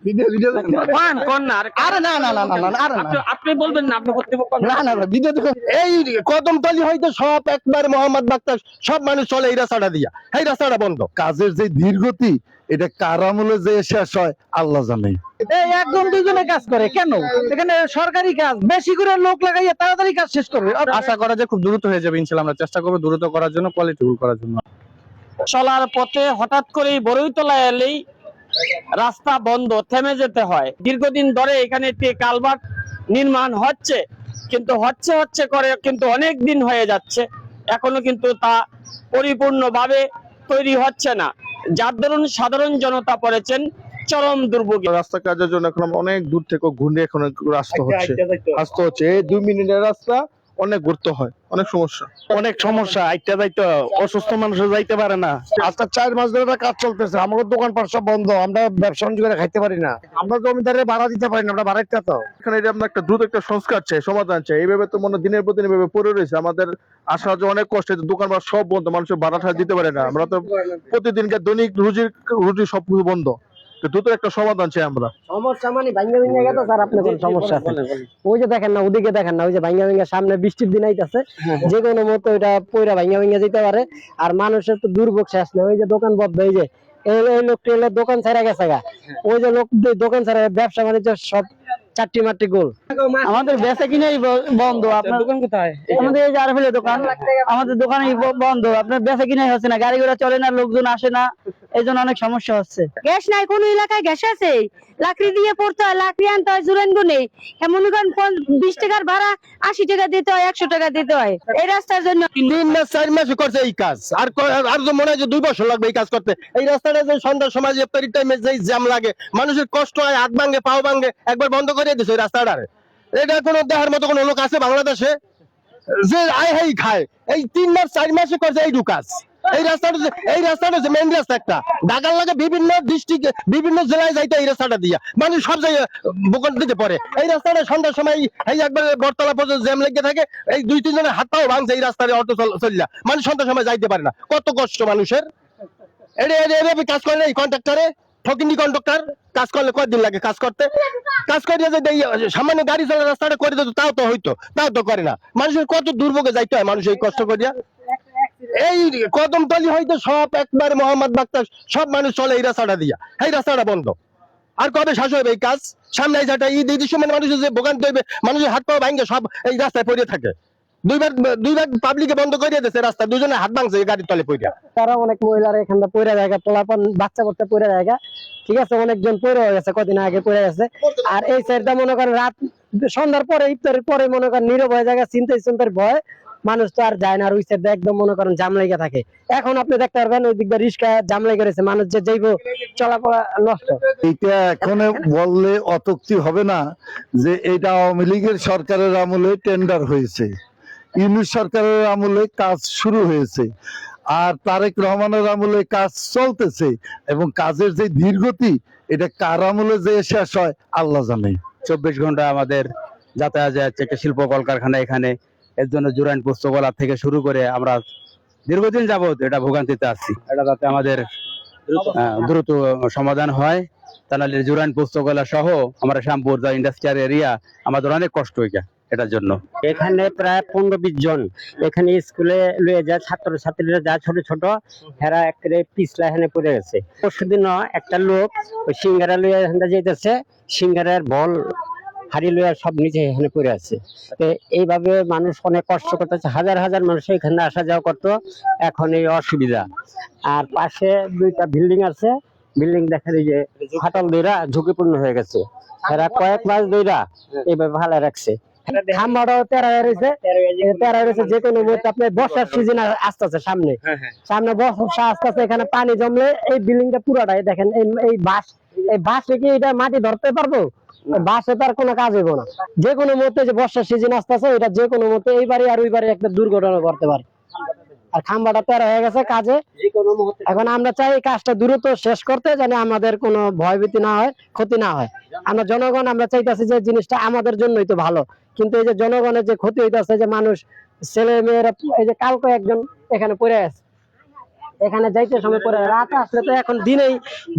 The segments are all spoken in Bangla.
ভিডিও ভিডিও কোন কোন না আরে না না না না না আরে না আপনি বলবেন না, আপনি কর্তৃপক্ষ না না না ভিডিও দেখো এই কদমতলি হয়তো সব একবার মোহাম্মদ বাক্তার সব মানুষ চলে এই রাস্তাটা দিয়া, এই রাস্তাটা বন্ধ। কাজের যে ধীরগতি এটা কার আমলে যে শেষ হয় আল্লাহ জানে। এই একজন দুজনে কাজ করে কেন? এখানে সরকারি কাজ, বেশি করে লোক লাগাইয়া তাড়াতাড়ি কাজ শেষ করবে। আশা করা যায় খুব দ্রুত হয়ে যাবে ইনশাআল্লাহ। আমরা চেষ্টা করবো দ্রুত করার জন্য, কোয়ালিটিফুল করার জন্য। চলার পথে হঠাৎ করেই বড়ইতলা এলেই রাস্তা বন্ধ, থেমে যেতে হয়। দীর্ঘদিন ধরে এখানে একটি কালভার্ট নির্মাণ হচ্ছে, কিন্তু হচ্ছে করে কিন্তু অনেক দিন হয়ে যাচ্ছে, এখনো কিন্তু তা পরিপূর্ণভাবে তৈরি হচ্ছে না, যার দরুন সাধারণ জনতা পড়েছেন চরম দুর্ভোগে। রাস্তা কাজের জন্য এখন আমরা অনেক দূর থেকে ঘুরে এখন আসতে হচ্ছে। এই 2 মিনিটের রাস্তা অনেক ঘুরতে হয়, অনেক সমস্যা। অনেক সমস্যা, আইটা যাইতে অসুস্থ মানুষ যাইতে পারে না। আজকে 4 মাস ধরে কাজ চলতেছে, আমাদের দোকানপাট সব বন্ধ, আমরা ব্যবসা বাণিজ্য করে খাইতে পারি না, আমরা জমিদারের ভাড়া দিতে পারি না, আমরা ভাড়া দিতে তো। এখানে এটা আমরা একটা দ্রুত একটা সংস্কার চাই, সমাধান চাই। এইভাবে তো মনে দিনের পর দিন এভাবে পড়ে রয়েছে, আমাদের আসা যে অনেক কষ্ট, দোকানপাট সব বন্ধ, মানুষের ভাড়া ঠাড়া দিতে পারে না। আমরা তো প্রতিদিনকার দৈনিক রুজি সবকিছু বন্ধ। তো দ্রুত একটা সমাধান চাই আমরা। সমস্যা মানে ভাঙ্গা ভাঙ্গা গেছে স্যার, আপনার কোন সমস্যা আছে? ওই যে দেখেন না, ওদিকে দেখেন না, ওই যে ভাঙ্গা ভাঙ্গা সামনে বৃষ্টির দিন আইতাছে, যে কোনো মতো এটা পয়রা ভাঙ্গা ভাঙ্গা যেতে পারে। আর মানুষের তো দুর্ভোগ শেষ না। ওই যে দোকান বদ্ধ, এই যে এই লোকটি হলো দোকান ছাড়া গেছে গা, ওই যে লোক দোকান ছাড়া, ব্যবসা বাণিজ্য সব চারটি মাটি গোল। আমাদের বেচা কিনাই বন্ধ। আপনার দোকান কোথায়? আমাদের এই যে আরফিলের দোকান, আমাদের দোকানই বন্ধ। আপনার বেচা কিনাই হচ্ছে না, গাড়ি ঘোড়া চলে না, লোকজন আসে না, এই জন্য অনেক সমস্যা হচ্ছে। গ্যাস নাই, কোন এলাকায় গ্যাস আছে? লাকড়ি দিয়ে পড়তে হয়, লাকড়ি আনতে হয় জুরেন গুনে। এমন 20 টাকার ভাড়া 80 টাকা দিতে হয়, 100 টাকা দিতে হয় এই রাস্তার জন্য। 3 মাস 4 মাস করছে এই কাজ, আর আর তো মনে হয় যে 2 বছর লাগবে এই কাজ করতে। এই রাস্তাটা যে সন্ধ্যার সময় যে ইফতারি টাইমে যে জ্যাম লাগে, মানুষের কষ্ট হয়, হাত ভাঙে পাও ভাঙে, একবার বন্ধ করে দিছে এই রাস্তাটা। এটা কোনো দেখার মতো কোনো লোক আছে বাংলাদেশে যে আয় হাই খায়? এই 3 মাস 4 মাসে করছে এই কাজ। এই রাস্তাটা যে মেইন রাস্তা, একটা ঢাকার লাগে বিভিন্ন ডিস্ট্রিক্ট বিভিন্ন জেলায় যাইতে এই রাস্তাটা দিয়া মানুষ সব জায়গায় বোকন দিতে পারে। এই রাস্তাটা সন্ধ্যার সময় এই একবার বটতলা পর্যন্ত জ্যাম লেগে থাকে, এই 2-3 জনের হাত পাও ভাঙছে এই রাস্তায়, অটো চলিয়া মানুষ সন্ধ্যার সময় যাইতে পারে না। কত কষ্ট মানুষের। এভাবে কাজ করে এই কন্ট্রাক্টরে, ফকিন্দি কন্ট্রাক্টর কাজ করলে কয়দিন লাগে কাজ করতে? কাজ করে যদি সামান্য গাড়ি চলার রাস্তাটা করে দিত তাও তো হইতো, তাও তো করে না। মানুষের কত দুর্ভোগে যাইতে হয় মানুষ এই কষ্ট করিয়া। এই কদমতলি হয়তো সব একবার মোহাম্মদ বাক্তার সব মানুষ চলে এই রাস্তাটা দিয়া, এই রাস্তাটা বন্ধ। আর কবে শেষ হবে এই কাজ? সামনে যেটা ঈদের সময় মানুষের যে ভোগান্তি হইবে, মানুষের হাত পা ভাঙে সব এই রাস্তায় পড়ে থাকে। দুইবার পাবলিকে বন্ধ করে দিয়েছে রাস্তা, দুজনে হাত ভাঙছে গাড়ির তলে পড়ে। তারা অনেক মহিলারা এখানটা পড়ে জায়গা, পোলাপান বাচ্চা বাচ্চা পড়ে জায়গা, ঠিক আছে, অনেকজন পড়ে হয়ে গেছে, কদিন আগে পড়ে গেছে। আর এই সাইডটা মনে করেন রাত সন্ধ্যার পরে, ইফতারের পরে মনে করেন নীরব হয়ে জায়গা, চিন্তার ভয় মানুষ তো আর যায় না। আর ওই সাইডটা একদম মনে করেন জাম লেগে থাকে। এখন আপনি দেখতে পারবেন ওই দিকটা রিস্কা জাম লেগে রয়েছে, মানুষ যে যাইব চলাফেরা নষ্ট। এটা এখন বললে অতক্তি হবে না যে এটা আওয়ামী লীগের সরকারের আমলে টেন্ডার হয়েছে, ইউনূস সরকারের আমলে কাজ শুরু হয়েছে, আর তারেক রহমানের আমলে কাজ চলতেছে। এবং কাজের যে ধীরগতি এটা কার আমলে যে শেষ হয় আল্লাহ জানে। 24 ঘন্টা আমাদের যাতায়াত যাচ্ছে, একটা শিল্প কলকারখানা এখানে। এর জন্য জুরাইন পুস্তকলা থেকে শুরু করে আমরা দীর্ঘদিন যাবত এটা ভোগান্তিতে আছি। এটা যাতে আমাদের দ্রুত সমাধান হয়, তা নাহলে জুরাইন পুস্তকলা সহ আমরা শ্যামপুর যা ইন্ডাস্ট্রিয়াল এরিয়া, আমাদের অনেক কষ্ট হয়ে যায় এটার জন্য। এখানে প্রায় 15-20 জন এখানে স্কুলে লয়ে যায়, ছাত্রছাত্রীরা যায় ছোট ছোট, হেরা একেবারে পিছলা এখানে পড়ে গেছে। পরশুদিন একটা লোক ওই সিঙ্গারা লইয়া এখানটা যাইতেছে, সিঙ্গারার বল হাড়ি লইয়া সব নিচে এখানে পড়ে আছে। তো এইভাবে মানুষ অনেক কষ্ট করতেছে, হাজার হাজার মানুষ এখানে আসা যাওয়া করতো, এখন এই অসুবিধা। আর পাশে 2টা বিল্ডিং আছে, বিল্ডিং দেখা যায় যে ফাটল দইরা ঝুঁকিপূর্ণ হয়ে গেছে। এরা কয়েক মাস দইরা এইভাবে ভালো রাখছে। খাম্বাটাও তেরা রয়েছে, যে কোনো মুহূর্তে আপনার বর্ষার সিজন আসতেছে, সামনে বর্ষা আসতেছে, এখানে পানি জমলে এই বিল্ডিংটা পুরাটাই দেখেন এই বাঁশ রেখে এটা মাটি ধরতে পারবো? বাসে তার কোনো কাজ হইব না। যে কোনো মুহূর্তে যে বর্ষার সিজন আসতেছে, এটা যে কোনো মুহূর্তে এইবারে আর ওইবারে একটা দুর্ঘটনা করতে পারে। আর খাম্বাটা তেরা হয়ে গেছে কাজে। এখন আমরা চাই এই কাজটা দ্রুত শেষ করতে, যেন আমাদের কোনো ভয়ভীতি না হয়, ক্ষতি না হয়। আমরা জনগণ আমরা চাইতেছি যে জিনিসটা আমাদের জন্যই তো ভালো, কিন্তু এই যে জনগণের যে ক্ষতি হইতেছে, যে মানুষ ছেলে মেয়েরা, এই যে কালকে একজন এখানে পড়ে আছে, এখানে যাইতে সময় পরে রাত আসলে তো এখন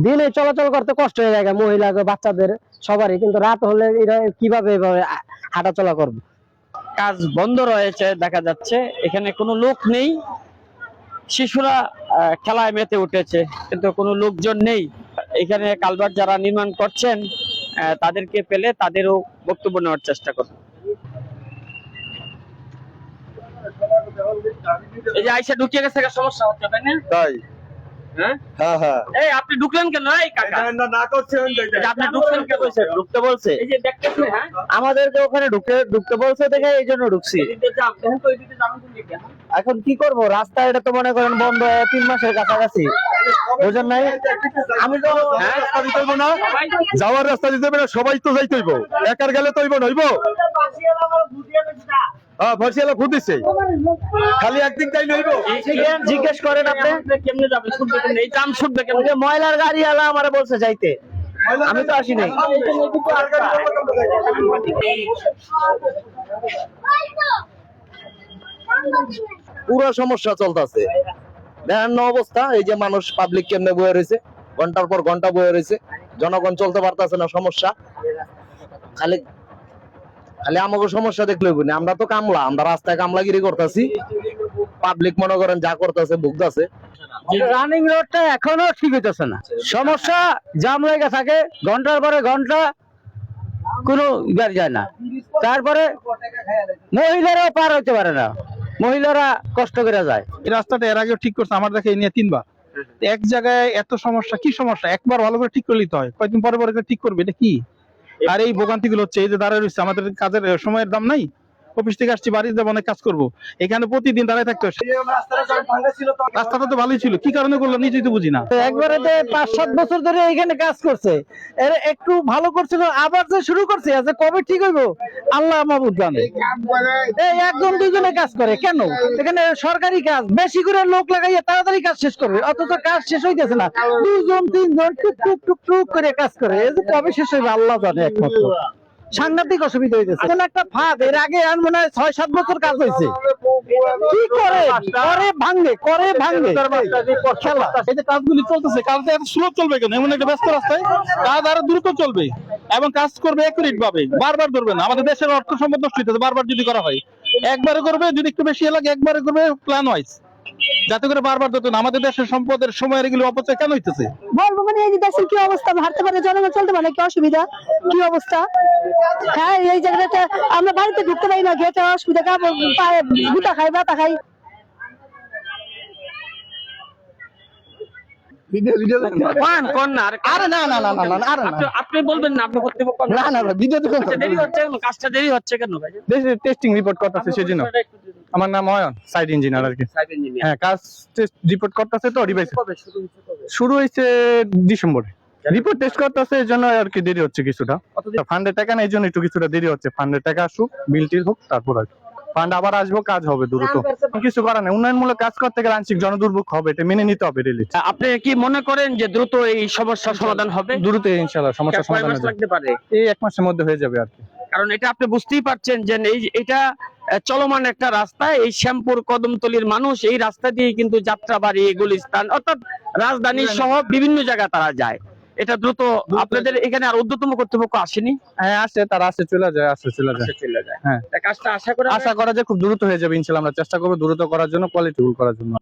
দিনে চলাচল করতে কষ্ট হয়ে যায় মহিলা বাচ্চাদের সবারই, কিন্তু রাত হলে এরা কিভাবে এভাবে হাঁটাচলা করবে। কাজ বন্ধ রয়েছে দেখা যাচ্ছে, এখানে কোনো লোক নেই। শিশুরা খেলায় মেতে উঠেছে, কিন্তু কোনো লোকজন নেই। এখানে কালভার্ট যারা নির্মাণ করছেন তাদেরকে পেলে তাদেরও বক্তব্য নেওয়ার চেষ্টা করব। এই যে আইসা ঢুকিয়ে গেছে, একটা সমস্যা হচ্ছে তাই না? তাই হ্যাঁ হ্যাঁ হ্যাঁ এই আপনি ঢুকলেন কেন? এই কাকা না করছে এই যে আপনি ঢুকলেন কেন? ঢুকতে বলছে এই যে দেখতেছেন, হ্যাঁ আমাদেরকে ওখানে ঢুকতে বলছে দেখে এই জন্য ঢুকছি। এদিকে যান, দেখেন তো এদিকে যাবেন কোন দিকে? এখন কি করব, রাস্তা এটা তো মনে করেন বন্ধ 3 মাসের কাছাকাছি, বুঝেন নাই? আমি তো রাস্তা দিতে হইব না, যাওয়ার রাস্তা দিতে হবে না, সবাই তো যাইতে হইব, একার গেলে তো হইব না, হইব। হ্যাঁ ভরসিয়ালা ফুট দিছে, খালি একদিন তাই হইব। জিজ্ঞেস করেন আপনি কেমনে যাবে? শুনবে কেমনে? এই জাম শুনবে কেমনে? ময়লার গাড়ি আলা আমারে বলছে যাইতে, আমি তো আসি নাই। পুরো সমস্যা চলতেছে, দেখেন না অবস্থা। এই যে মানুষ পাবলিক কেমনে বয়ে রয়েছে, ঘন্টার পর ঘন্টা বয়ে রয়েছে, জনগণ চলতে পারতেছে না। সমস্যা খালি খালি আমাকে সমস্যা দেখলে হইব না। আমরা তো কামলা, আমরা রাস্তায় কামলাগিরি করতেছি, পাবলিক মনে করেন যা করতেছে ভুগতেছে। রানিং রোডটা এখনো ঠিক হইতেছে না, সমস্যা জাম লেগে থাকে ঘন্টার পরে ঘন্টা, কোনো গাড়ি যায় না। তারপরে মহিলারাও পার হইতে পারে না, মহিলারা কষ্ট করে যায়। এই রাস্তাটা এর আগেও ঠিক করছে, আমার দেখে এই নিয়ে 3 বার। এক জায়গায় এত সমস্যা, কি সমস্যা? একবার ভালো করে ঠিক করে নিতে হয়, কয়েকদিন পরে পরে করে ঠিক করবে, এটা কি? আর এই ভোগান্তি গুলো হচ্ছে, এই যে দাঁড়ায় রয়েছে, আমাদের কাজের সময়ের দাম নাই। অফিস থেকে আসছি, বাড়িতে যাবো, অনেক কাজ করবো, এখানে প্রতিদিন দাঁড়ায় থাকতে হয়। রাস্তাটা তো ভালোই ছিল, কি কারণে করলো নিজেই তো বুঝি না। একবারে 5-7 বছর ধরে এখানে কাজ করছে, এর একটু ভালো করছিল, আবার যে শুরু করছে আচ্ছা কবে ঠিক হইব আল্লাহ মাহবুব জানে। এই 1-2 জনে কাজ করে কেন? এখানে সরকারি কাজ, বেশি করে লোক লাগাইয়া তাড়াতাড়ি কাজ শেষ করবে, অথচ কাজ শেষ হইতেছে না। 2-3 জন টুক টুক টুক টুক করে কাজ করে, এই যে কবে শেষ হইবে আল্লাহ জানে একমাত্র। সাংঘাতিক অসুবিধা হইতেছে, একটা ফাঁদ। এর আগে আর মনে হয় 6-7 বছর কাজ হয়েছে, কি করে করে ভাঙবে খেলা। এই যে কাজগুলি চলতেছে, কাজটা এত স্লো চলবে কেন? এমন একটা ব্যস্ত রাস্তায় কাজ আরো দ্রুত চলবে এবং কাজ করবে একুরেট ভাবে, বারবার ধরবে না। আমাদের দেশের অর্থ সম্পদ নষ্ট হইতেছে বারবার যদি করা হয়। একবারে করবে, যদি একটু বেশি লাগে একবারে করবে প্ল্যান ওয়াইজ, যাতে করে বারবার ধরতো না। আমাদের দেশের সম্পদের সময়ের এগুলো অপচয় কেন হইতেছে? বলবো মানে এই যে দেশের কি অবস্থা, হাঁটতে পারে জনগণ, চলতে পারে, কি অসুবিধা, কি অবস্থা। হ্যাঁ এই জায়গাটা আমরা বাড়িতে ঢুকতে পারি না, গেটে অসুবিধা, পায়ে গুটা খাই, ব্যথা খাই। আপনি বলবেন না, আপনি কর্তৃপক্ষ না না ভিডিও তো আচ্ছা, দেরি হচ্ছে কেন? কাজটা দেরি হচ্ছে কেন ভাই? টেস্টিং রিপোর্ট করতেছে সেজন্য। আমার নাম অয়ন, সাইড ইঞ্জিনিয়ার আর কি। হ্যাঁ, কাজ টেস্ট রিপোর্ট করতেছে তো রিভাইস শুরু হয়েছে ডিসেম্বরে। রিপোর্ট টেস্ট করতেছে এর জন্য আর কি দেরি হচ্ছে কিছুটা। ফান্ডের টাকা না, এই জন্য একটু কিছুটা দেরি হচ্ছে। ফান্ডের টাকা আসুক, বিল টিল হোক, তারপর আর কি ফান্ড আবার আসবো, কাজ হবে দ্রুত। কিছু করার নেই, উন্নয়নমূলক কাজ করতে গেলে আংশিক জনদুর্ভোগ হবে, এটা মেনে নিতে হবে। রিলি আপনি কি মনে করেন যে দ্রুত এই সমস্যার সমাধান হবে? দ্রুত ইনশাআল্লাহ সমস্যা কয় সমাধান মাস হয়ে যাবে। লাগতে পারে? এই 1 মাসের মধ্যে হয়ে যাবে আর কি। কারণ এটা আপনি বুঝতেই পারছেন যে এটা চলমান একটা রাস্তা। এই শ্যামপুর কদমতলির মানুষ এই রাস্তা দিয়ে কিন্তু যাত্রাবাড়ি, গুলিস্তান অর্থাৎ রাজধানী সহ বিভিন্ন জায়গা তারা যায়। এটা দ্রুত আপনাদের এখানে আর ঊর্ধ্বতম কর্তৃপক্ষ আসেনি? হ্যাঁ আসে, তারা আসে, চলে যায়, আসে চলে যায়। হ্যাঁ, তা কাজটা আশা করা আশা করা যায় খুব দ্রুত হয়ে যাবে ইনশাআল্লাহ। আমরা চেষ্টা করবো দ্রুত করার জন্য, কোয়ালিটিফুল করার জন্য।